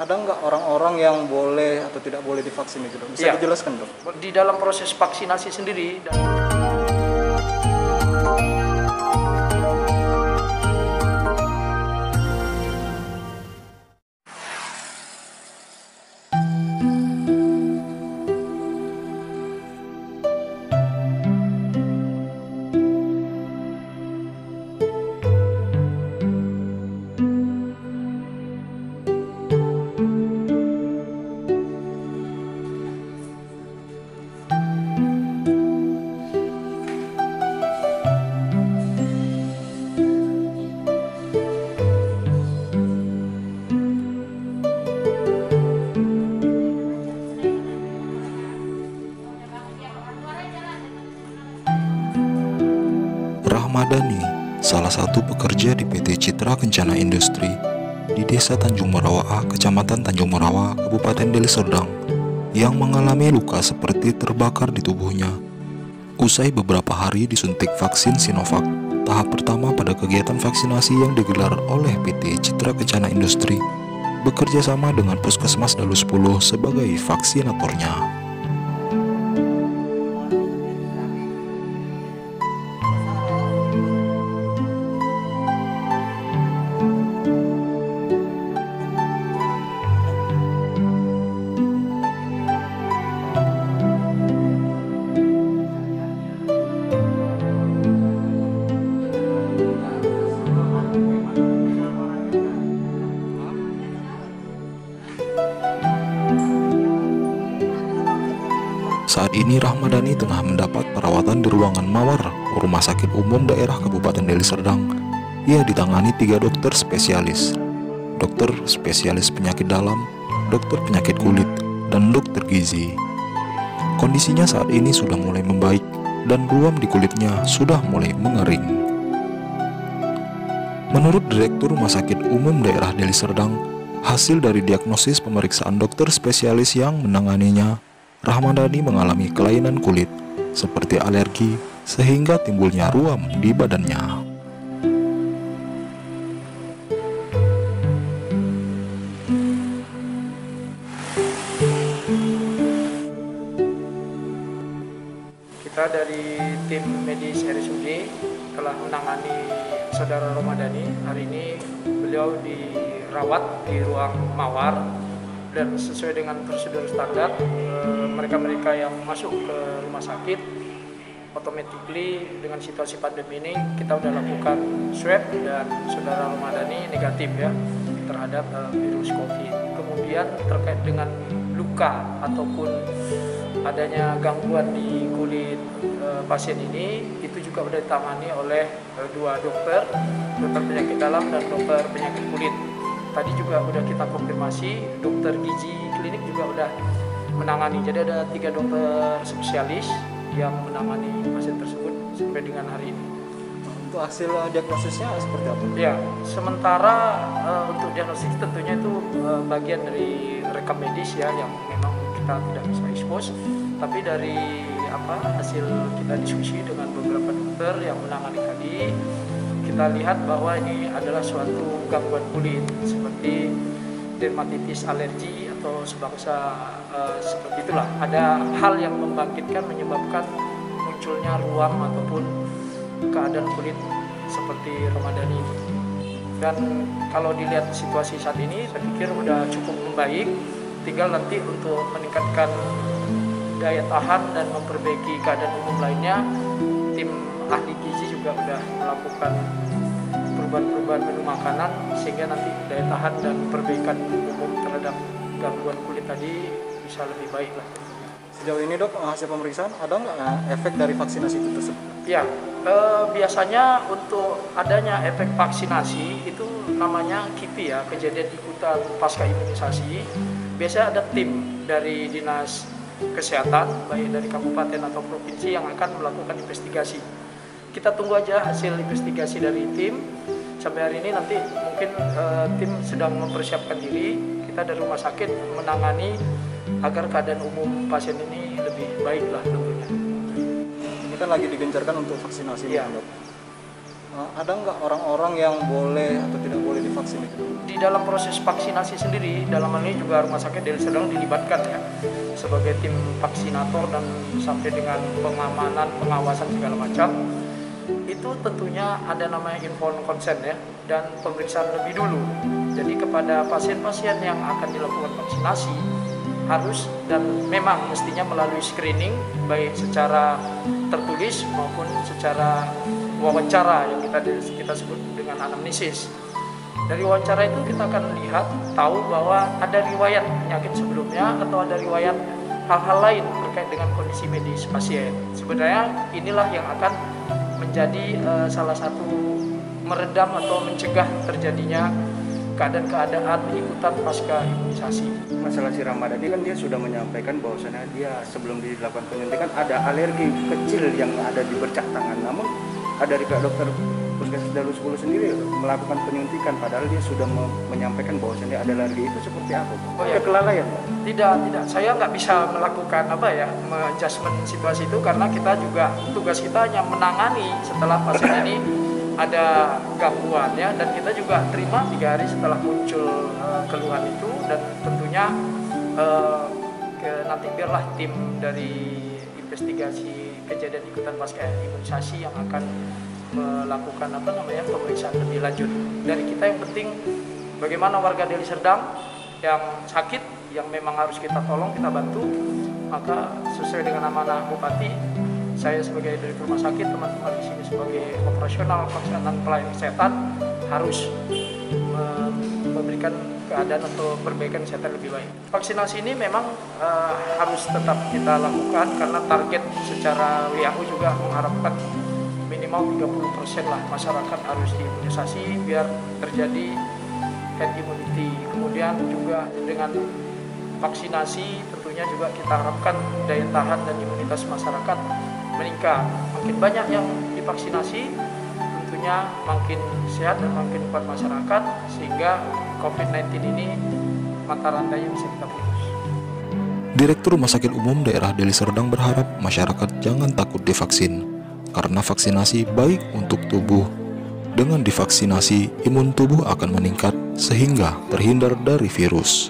ada nggak orang-orang yang boleh atau tidak boleh divaksin itu, dok? Bisa dijelaskan, dok? Di dalam proses vaksinasi sendiri Rahmadani, salah satu pekerja di PT Citra Kencana Industri di Desa Tanjung Merawa A, Kecamatan Tanjung Merawa, Kabupaten Deli Serdang, yang mengalami luka seperti terbakar di tubuhnya. Usai beberapa hari disuntik vaksin Sinovac, tahap pertama pada kegiatan vaksinasi yang digelar oleh PT Citra Kencana Industri, bekerja sama dengan Puskesmas Dalu 10 sebagai vaksinatornya. Saat ini Rahmadani tengah mendapat perawatan di ruangan mawar Rumah Sakit Umum Daerah Kabupaten Deli Serdang. Ia ditangani 3 dokter spesialis, dokter spesialis penyakit dalam, dokter penyakit kulit, dan dokter gizi. Kondisinya saat ini sudah mulai membaik dan ruam di kulitnya sudah mulai mengering. Menurut Direktur Rumah Sakit Umum Daerah Deli Serdang, hasil dari diagnosis pemeriksaan dokter spesialis yang menanganinya, Rahmadani mengalami kelainan kulit seperti alergi sehingga timbulnya ruam di badannya. kita dari tim medis RSUD telah menangani saudara Rahmadani. Hari ini beliau dirawat di ruang mawar dan sesuai dengan prosedur standar, mereka-mereka yang masuk ke rumah sakit automatically dengan situasi pandemi ini kita sudah lakukan swab dan saudara Rahmadani negatif ya terhadap virus COVID. Kemudian terkait dengan luka ataupun adanya gangguan di kulit pasien ini, itu juga sudah ditangani oleh 2 dokter penyakit dalam dan dokter penyakit kulit. Tadi juga sudah kita konfirmasi, dokter gizi klinik juga sudah menangani. Jadi ada 3 dokter spesialis yang menangani pasien tersebut sampai dengan hari ini. Untuk hasil diagnosisnya seperti apa? Ya, sementara untuk diagnosis tentunya itu bagian dari rekam medis ya yang memang kita tidak bisa expose. Tapi dari hasil kita diskusi dengan beberapa dokter yang menangani tadi, kita lihat bahwa ini adalah suatu gangguan kulit seperti dermatitis alergi atau sebangsa seperti itulah. Ada hal yang membangkitkan menyebabkan munculnya ruam ataupun keadaan kulit seperti Rahmadani ini. Dan kalau dilihat situasi saat ini, saya pikir sudah cukup membaik. Tinggal nanti untuk meningkatkan daya tahan dan memperbaiki keadaan umum lainnya, tim ahli gizi juga sudah melakukan perubahan-perubahan menu makanan sehingga nanti daya tahan dan perbaikan umum terhadap gangguan kulit tadi bisa lebih baik lah. Sejauh ini dok, hasil pemeriksaan ada nggak efek dari vaksinasi itu tersebut? Ya, biasanya untuk adanya efek vaksinasi itu namanya KIPI ya, kejadian ikutan pasca imunisasi. Biasanya ada tim dari dinas kesehatan baik dari kabupaten atau provinsi yang akan melakukan investigasi. Kita tunggu aja hasil investigasi dari tim. Sampai hari ini nanti mungkin tim sedang mempersiapkan diri. Kita dari rumah sakit menangani agar keadaan umum pasien ini lebih baik lah tentunya. Ini kan lagi digencarkan untuk vaksinasi ya. dok. Ada nggak orang-orang yang boleh atau tidak boleh divaksin itu? Di dalam proses vaksinasi sendiri, dalam hal ini juga Rumah Sakit Deli Serdang dilibatkan ya sebagai tim vaksinator dan sampai dengan pengamanan, pengawasan segala macam. Itu tentunya ada namanya informed consent ya, dan pemeriksaan lebih dulu. Jadi kepada pasien-pasien yang akan dilakukan vaksinasi harus dan memang mestinya melalui screening baik secara tertulis maupun secara wawancara yang kita sebut dengan anamnesis. Dari wawancara itu kita akan lihat, tahu bahwa ada riwayat penyakit sebelumnya atau ada riwayat hal-hal lain terkait dengan kondisi medis pasien. Sebenarnya inilah yang akan menjadi salah satu meredam atau mencegah terjadinya keadaan-keadaan ikutan pasca imunisasi. Masalah si Ramadan ini kan dia sudah menyampaikan bahwasannya dia sebelum dilakukan penyuntikan ada alergi kecil yang ada di bercak tangan. Namun ada dari pihak dokter Puskesmas Dalus 10 sendiri melakukan penyuntikan padahal dia sudah menyampaikan bahwasannya ada alergi. Itu seperti apa? Oh, ya. Ada kelalaian? Tidak. Saya nggak bisa melakukan adjustment situasi itu karena kita juga tugas kita hanya menangani setelah pasien ini ada gangguan ya, dan kita juga terima 3 hari setelah muncul keluhan itu, dan tentunya nanti biarlah tim dari investigasi kejadian ikutan pasca imunisasi yang akan melakukan pemeriksaan lebih lanjut. Dari kita yang penting bagaimana warga Deli Serdang yang sakit, yang memang harus kita tolong, kita bantu, maka sesuai dengan amanah Bupati, saya sebagai direktur rumah sakit, teman-teman di sini sebagai operasional pelaksanaan pelayanan kesehatan harus memberikan keadaan atau perbaikan kesehatan lebih baik. Vaksinasi ini memang harus tetap kita lakukan karena target secara WHO juga mengharapkan minimal 30% lah masyarakat harus diimunisasi biar terjadi herd immunity. Kemudian juga dengan vaksinasi tentunya juga kita harapkan daya tahan dan imunitas masyarakat meningkat. Makin banyak yang divaksinasi tentunya makin sehat dan makin kuat masyarakat, sehingga COVID-19 ini mata rantainya bisa kita putus. Direktur Rumah Sakit Umum Daerah Deli Serdang berharap masyarakat jangan takut divaksin karena vaksinasi baik untuk tubuh. Dengan divaksinasi, imun tubuh akan meningkat sehingga terhindar dari virus.